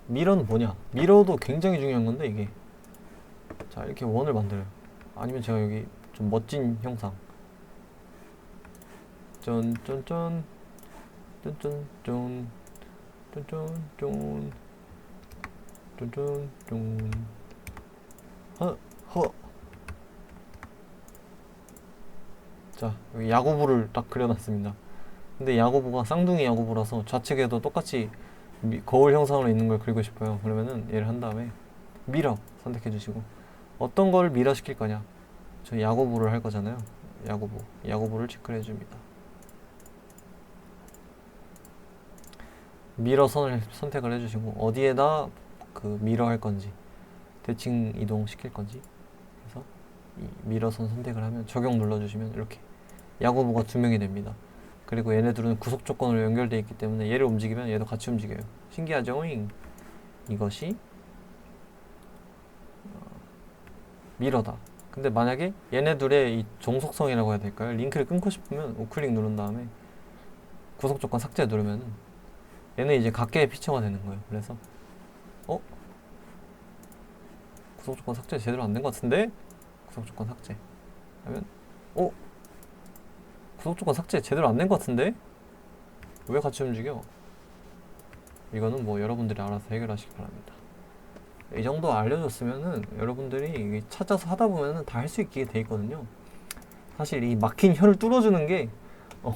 Speaker 1: 미러는 뭐냐? 미러도 굉장히 중요한 건데 이게 자, 이렇게 원을 만들어요. 아니면 제가 여기 좀 멋진 형상 쫀쫀쫀 쫀쫀쫀 쫀쫀쫀 쫀쫀쫀 허 자, 여기 야구부를 딱 그려놨습니다. 근데 야구부가 쌍둥이 야구부라서 좌측에도 똑같이 거울 형상으로 있는 걸 그리고 싶어요. 그러면은 얘를 한 다음에 미러 선택해 주시고 어떤 걸 미러 시킬 거냐, 저 야구부를 할 거잖아요. 야구부를 체크를 해줍니다. 미러 선을 선택을 해주시고 어디에다 그 미러 할 건지, 대칭 이동 시킬 건지, 그래서 이 미러선 선택을 하면 적용 눌러주시면 이렇게 야구부가 2명이 됩니다. 그리고 얘네들은 구속 조건으로 연결되어 있기 때문에 얘를 움직이면 얘도 같이 움직여요. 신기하죠? 이것이 미러다. 근데 만약에 얘네들의 이 종속성이라고 해야 될까요? 링크를 끊고 싶으면 우클릭 누른 다음에 구속 조건 삭제 누르면 얘는 이제 각계의 피처가 되는 거예요. 그래서 구속 조건 삭제 제대로 안 된 것 같은데? 구속 조건 삭제 하면 구속 조건 삭제 제대로 안 된 것 같은데? 왜 같이 움직여? 이거는 뭐 여러분들이 알아서 해결하시기 바랍니다. 이 정도 알려줬으면은 여러분들이 찾아서 하다 보면은 다 할 수 있게 돼 있거든요. 사실 이 막힌 혀를 뚫어주는 게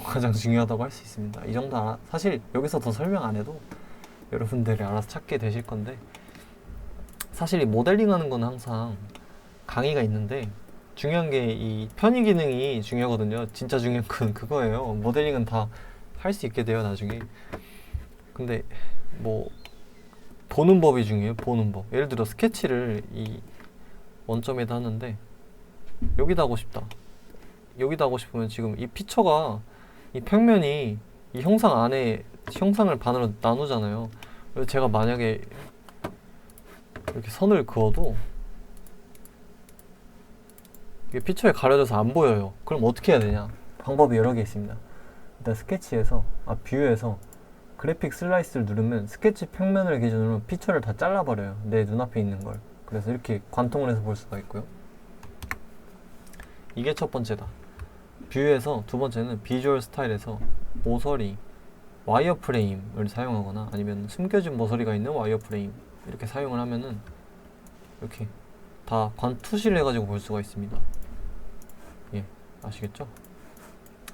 Speaker 1: 가장 중요하다고 할 수 있습니다. 이 정도 사실 여기서 더 설명 안 해도 여러분들이 알아서 찾게 되실 건데, 사실 이 모델링 하는 건 항상 강의가 있는데 중요한 게 이 편의 기능이 중요하거든요. 진짜 중요한 건 그거예요. 모델링은 다 할 수 있게 돼요 나중에. 근데 뭐 보는 법이 중요해요. 보는 법. 예를 들어 스케치를 이 원점에다 하는데 여기다 하고 싶다. 여기다 하고 싶으면 지금 이 피처가 이 평면이 이 형상 안에 형상을 반으로 나누잖아요. 그래서 제가 만약에 이렇게 선을 그어도 이게 피처에 가려져서 안 보여요. 그럼 어떻게 해야 되냐? 방법이 여러 개 있습니다. 일단 스케치에서 뷰에서 그래픽 슬라이스를 누르면 스케치 평면을 기준으로 피처를 다 잘라버려요. 내 눈앞에 있는 걸. 그래서 이렇게 관통을 해서 볼 수가 있고요. 이게 첫 번째다. 뷰에서 두 번째는 비주얼 스타일에서 모서리, 와이어 프레임을 사용하거나 아니면 숨겨진 모서리가 있는 와이어 프레임 이렇게 사용을 하면은 이렇게 다 관투시를 해가지고 볼 수가 있습니다. 예, 아시겠죠?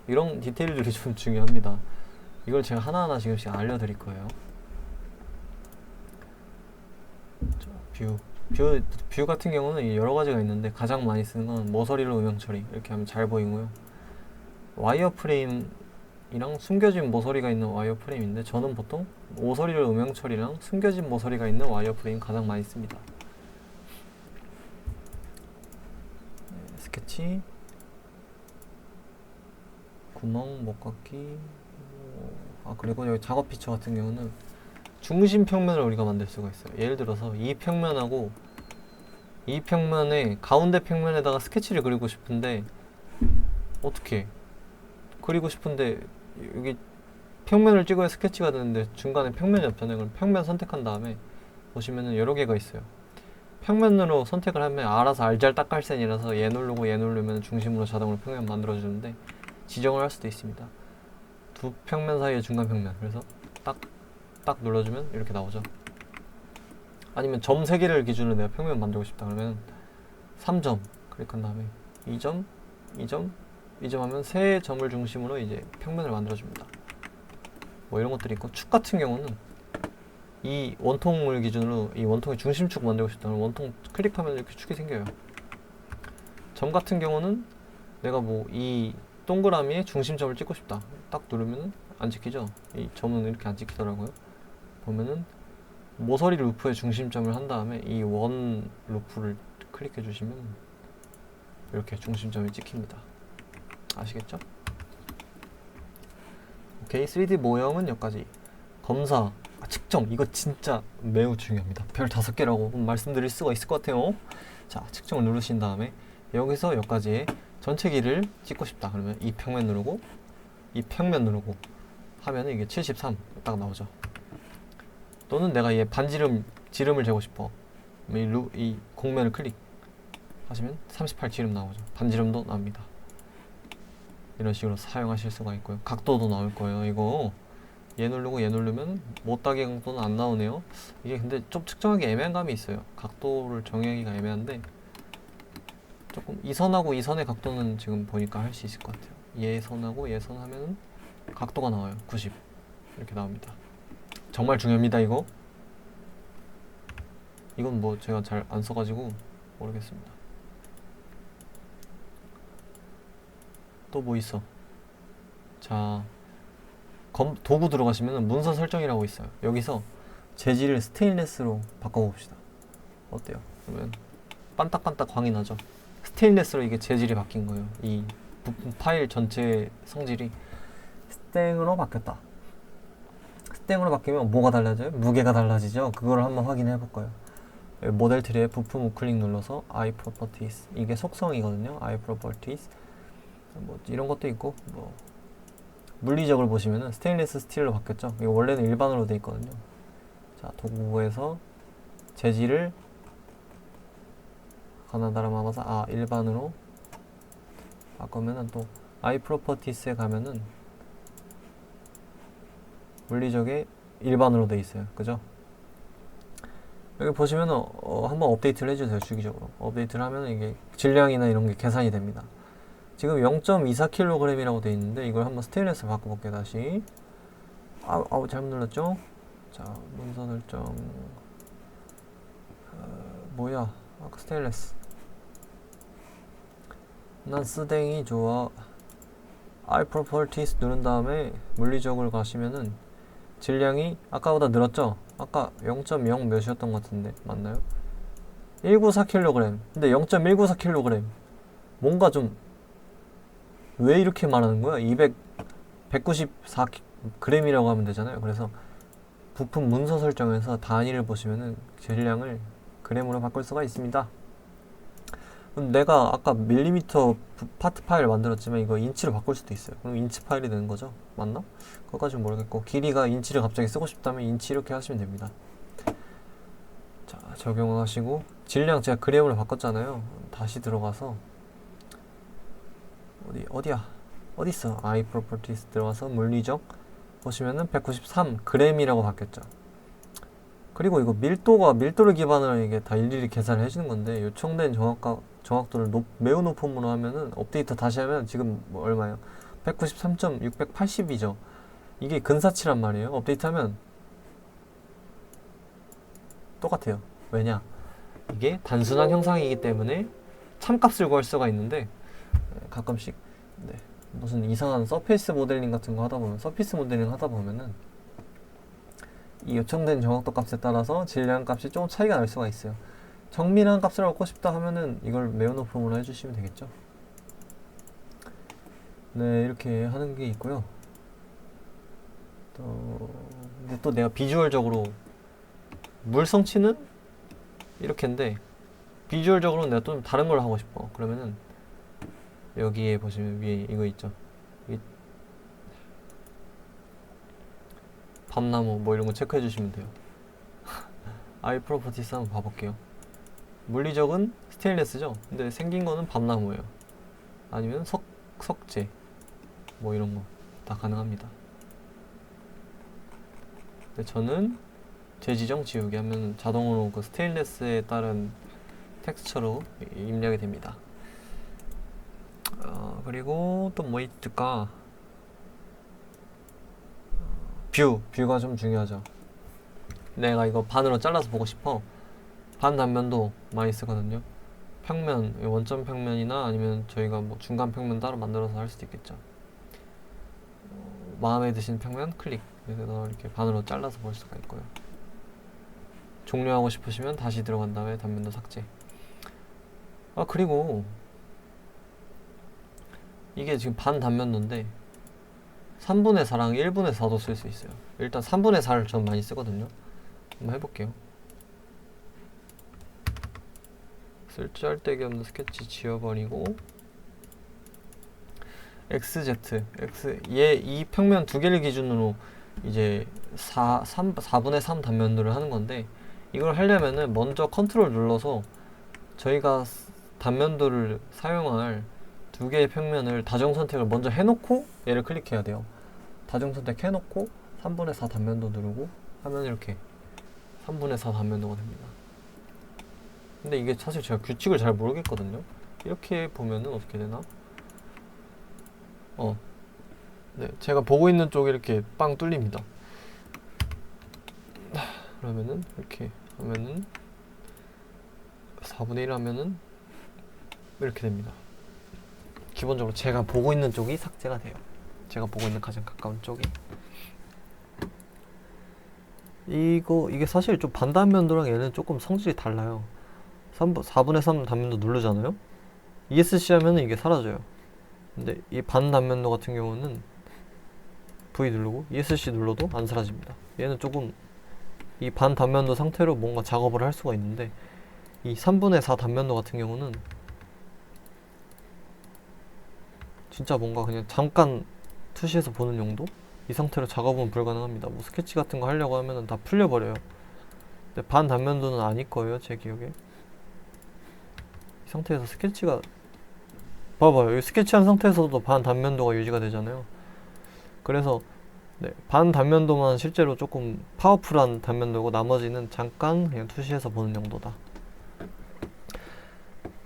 Speaker 1: 이런 디테일들이 좀 중요합니다. 이걸 제가 하나하나 지금씩 알려드릴 거예요. 자, 뷰 같은 경우는 여러 가지가 있는데 가장 많이 쓰는 건 모서리로 음영 처리 이렇게 하면 잘 보이고요. 와이어 프레임이랑 숨겨진 모서리가 있는 와이어 프레임인데 저는 보통 모서리로 음영 처리랑 숨겨진 모서리가 있는 와이어 프레임 가장 많이 씁니다. 네, 스케치 구멍, 목깎기 그리고 여기 작업 피처 같은 경우는 중심 평면을 우리가 만들 수가 있어요. 예를 들어서 이 평면하고 이 평면에 가운데 평면에다가 스케치를 그리고 싶은데 어떻게 그리고 싶은데 여기 평면을 찍어야 스케치가 되는데 중간에 평면이 없잖아요. 그럼 평면 선택한 다음에 보시면은 여러 개가 있어요. 평면으로 선택을 하면 알아서 알잘딱깔센이라서 얘 누르고 얘 누르면 중심으로 자동으로 평면 만들어주는데 지정을 할 수도 있습니다. 두 평면 사이의 중간 평면. 그래서 딱 눌러주면 이렇게 나오죠. 아니면 점 3개를 기준으로 내가 평면 만들고 싶다 그러면 3점 클릭한 다음에 2점, 2점, 2점 하면 3점을 중심으로 이제 평면을 만들어줍니다. 뭐 이런 것들이 있고 축 같은 경우는 이 원통을 기준으로 이 원통의 중심축 만들고 싶다 그러면 원통 클릭하면 이렇게 축이 생겨요. 점 같은 경우는 내가 뭐 이 동그라미에 중심점을 찍고 싶다 딱 누르면은 안 찍히죠. 이 점은 이렇게 안 찍히더라고요. 보면은 모서리 루프에 중심점을 한 다음에 이 원 루프를 클릭해 주시면 이렇게 중심점이 찍힙니다. 아시겠죠? 오케이. 3D 모형은 여기까지. 검사, 측정 이거 진짜 매우 중요합니다. 별 5개라고 말씀드릴 수가 있을 것 같아요. 자, 측정을 누르신 다음에 여기서 여기까지의 전체 길을 찍고 싶다 그러면 이 평면 누르고 이 평면 누르고 하면 이게 73 딱 나오죠. 또는 내가 얘 지름을 재고 싶어. 이 공면을 클릭 하시면 38 지름 나오죠. 반지름도 나옵니다. 이런 식으로 사용하실 수가 있고요. 각도도 나올 거예요. 이거 얘 누르고 얘 누르면 못따기 각도는 안 나오네요. 이게 근데 좀 측정하기 애매한 감이 있어요. 각도를 정하기가 애매한데 조금 이 선하고 이 선의 각도는 지금 보니까 할 수 있을 것 같아요. 얘 선하고 얘 선 하면은 각도가 나와요. 90 이렇게 나옵니다. 정말 중요합니다. 이건 뭐 제가 잘 안 써가지고 모르겠습니다. 또 뭐 있어? 자, 도구 들어가시면 문서 설정이라고 있어요. 여기서 재질을 스테인리스로 바꿔봅시다. 어때요? 그러면 반딱반딱 광이 나죠? 스테인리스로 이게 재질이 바뀐 거예요. 이 부품 파일 전체 성질이 스탱으로 바뀌었다. 스탱으로 바뀌면 뭐가 달라져요? 무게가 달라지죠? 그걸 한번 확인해 볼 거예요. 모델 트리에 부품 우클릭 눌러서 I properties 이게 속성이거든요. I properties 뭐 이런 것도 있고 뭐 물리적을 보시면은 스테인리스 스틸로 바뀌었죠. 이거 원래는 일반으로 돼 있거든요. 자, 도구에서 재질을 가나다라 마마사 일반으로 바꾸면은 또 I properties에 가면은 물리적에 일반으로 돼 있어요. 그죠? 여기 보시면은 한번 업데이트를 해주세요. 주기적으로 업데이트를 하면 이게 질량이나 이런 게 계산이 됩니다. 지금 0.24kg이라고 돼 있는데 이걸 한번 스테인리스 바꿔볼게요. 다시 잘못 눌렀죠? 자, 문서 설정 뭐야? 스테인리스 난 쓰댕이 좋아. I properties 누른 다음에 물리적으로 가시면은 질량이 아까보다 늘었죠? 아까 0.0 몇이었던 것 같은데 맞나요? 194kg. 근데 0.194kg. 뭔가 좀 왜 이렇게 말하는 거야? 194g이라고 하면 되잖아요. 그래서 부품 문서 설정에서 단위를 보시면은 질량을 그램으로 바꿀 수가 있습니다. 내가 아까 밀리미터 파트 파일 만들었지만 이거 인치로 바꿀 수도 있어요. 그럼 인치 파일이 되는 거죠? 맞나? 그것까지는 모르겠고, 길이가 인치를 갑자기 쓰고 싶다면 인치 이렇게 하시면 됩니다. 자, 적용하시고 질량 제가 그램으로 바꿨잖아요. 다시 들어가서 어디야? 어딨어? I properties 들어가서 물리적 보시면은 193g이라고 바뀌었죠. 그리고 이거 밀도를 기반으로 이게 다 일일이 계산을 해주는 건데, 요청된 정확도를 매우 높음으로 하면은 업데이트 다시 하면 지금 뭐 얼마예요? 193.680이죠. 이게 근사치란 말이에요. 업데이트하면 똑같아요. 왜냐? 이게 단순한 형상이기 때문에 참값을 구할 수가 있는데, 가끔씩 무슨 이상한 서페이스 모델링 같은 거 하다 보면, 서피스 모델링 하다 보면은 이 요청된 정확도 값에 따라서 질량 값이 조금 차이가 날 수가 있어요. 정밀한 값을 얻고 싶다 하면은 이걸 매우 높음으로 해주시면 되겠죠. 네, 이렇게 하는 게 있고요. 근데 또 내가 비주얼적으로 물 성치는 이렇게인데, 비주얼적으로 내가 좀 다른 걸 하고 싶어. 그러면은 여기에 보시면 위에 이거 있죠. 밤나무 뭐 이런 거 체크해 주시면 돼요. I properties 한번 봐볼게요. 물리적은 스테인레스죠. 근데 생긴 거는 밤나무예요. 아니면 석재 뭐 이런 거 다 가능합니다. 근데 저는 재지정 지우기 하면 자동으로 그 스테인레스에 따른 텍스처로 입력이 됩니다. 그리고 또 뭐 있을까? 뷰가 좀 중요하죠. 내가 이거 반으로 잘라서 보고 싶어. 반 단면도 많이 쓰거든요. 평면, 원점 평면이나 아니면 저희가 뭐 중간 평면 따로 만들어서 할 수도 있겠죠. 마음에 드신 평면 클릭. 그래서 이렇게 반으로 잘라서 볼 수가 있고요. 종료하고 싶으시면 다시 들어간 다음에 단면도 삭제. 그리고 이게 지금 반 단면도인데 3분의 4랑 1분의 4도 쓸 수 있어요. 일단 3분의 4를 전 많이 쓰거든요. 한번 해볼게요. 쓸데기 없는 스케치 지워버리고 이 평면 두 개를 기준으로 이제 4분의 3 단면도를 하는 건데, 이걸 하려면은 먼저 컨트롤 눌러서 저희가 단면도를 사용할 두 개의 평면을 다중 선택을 먼저 해놓고 얘를 클릭해야 돼요. 다중 선택해놓고 3분의 4 단면도 누르고 하면 이렇게 3분의 4 단면도가 됩니다. 근데 이게 사실 제가 규칙을 잘 모르겠거든요. 이렇게 보면은 어떻게 되나? 네, 제가 보고 있는 쪽이 이렇게 빵 뚫립니다. 그러면은 이렇게 하면은 4분의 1 하면은 이렇게 됩니다. 기본적으로 제가 보고 있는 쪽이 삭제가 돼요. 제가 보고 있는 가장 가까운 쪽이. 이게 사실 좀 반단면도랑 얘는 조금 성질이 달라요. 4분의 3 단면도 누르잖아요. ESC 하면은 이게 사라져요. 근데 이 반단면도 같은 경우는 V 누르고 ESC 눌러도 안 사라집니다. 얘는 조금 이 반단면도 상태로 뭔가 작업을 할 수가 있는데, 이 3분의 4 단면도 같은 경우는 진짜 뭔가 그냥 잠깐 투시해서 보는 용도? 이 상태로 작업은 불가능합니다. 뭐 스케치 같은 거 하려고 하면은 다 풀려버려요. 근데 반 단면도는 아닐 거예요, 제 기억에. 이 상태에서 스케치가 봐봐요. 이 스케치한 상태에서도 반 단면도가 유지가 되잖아요. 그래서 반 단면도만 실제로 조금 파워풀한 단면도고, 나머지는 잠깐 그냥 투시해서 보는 용도다.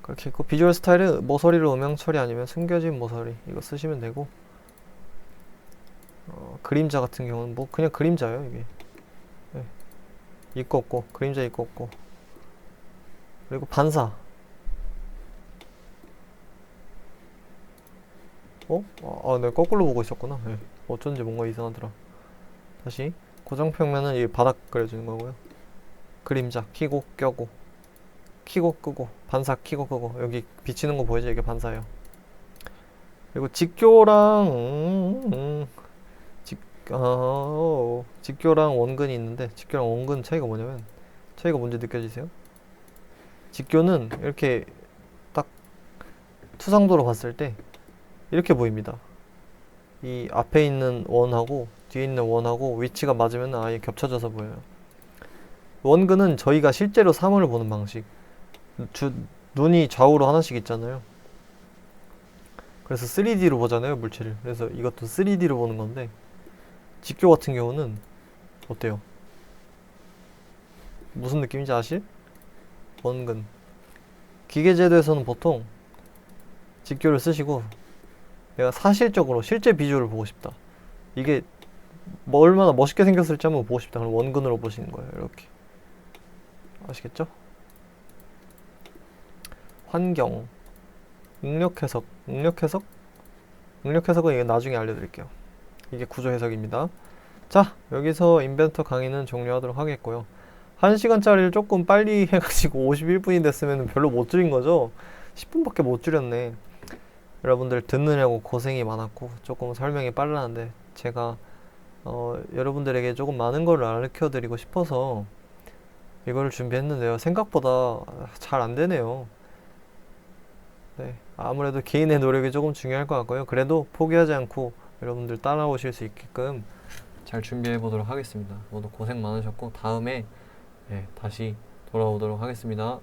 Speaker 1: 그렇게 있고, 비주얼 스타일은 모서리로 음영 처리 아니면 숨겨진 모서리 이거 쓰시면 되고, 그림자 같은 경우는 뭐 그냥 그림자예요. 이게 있고 없고, 그림자 있고 없고. 그리고 반사 내가 거꾸로 보고 있었구나. 네. 어쩐지 뭔가 이상하더라. 다시 고정평면은 이 바닥 그려주는 거고요. 그림자 키고 껴고 키고 끄고 반사 키고 끄고 여기 비치는 거 보이죠? 이게 반사예요. 그리고 직교랑 원근이 있는데 직교랑 원근 차이가 뭐냐면 차이가 뭔지 느껴지세요? 직교는 이렇게 딱 투상도로 봤을 때 이렇게 보입니다. 이 앞에 있는 원하고 뒤에 있는 원하고 위치가 맞으면 아예 겹쳐져서 보여요. 원근은 저희가 실제로 사물을 보는 방식. 눈이 좌우로 하나씩 있잖아요. 그래서 3D로 보잖아요, 물체를. 그래서 이것도 3D로 보는 건데 직교 같은 경우는 어때요? 무슨 느낌인지 아실? 원근. 기계제도에서는 보통 직교를 쓰시고 내가 사실적으로 실제 비주얼을 보고 싶다. 이게 뭐 얼마나 멋있게 생겼을지 한번 보고 싶다. 그럼 원근으로 보시는 거예요. 이렇게. 아시겠죠? 환경, 응력해석은 이게 나중에 알려드릴게요. 이게 구조 해석입니다. 자, 여기서 인벤터 강의는 종료하도록 하겠고요. 1시간짜리를 조금 빨리 해가지고 51분이 됐으면 별로 못 줄인 거죠? 10분밖에 못 줄였네. 여러분들 듣느냐고 고생이 많았고 조금 설명이 빨랐는데 제가 여러분들에게 조금 많은 걸 가르쳐 드리고 싶어서 이거를 준비했는데요. 생각보다 잘 안 되네요. 네, 아무래도 개인의 노력이 조금 중요할 것 같고요. 그래도 포기하지 않고 여러분들 따라오실 수 있게끔 잘 준비해 보도록 하겠습니다. 모두 고생 많으셨고 다음에 다시 돌아오도록 하겠습니다.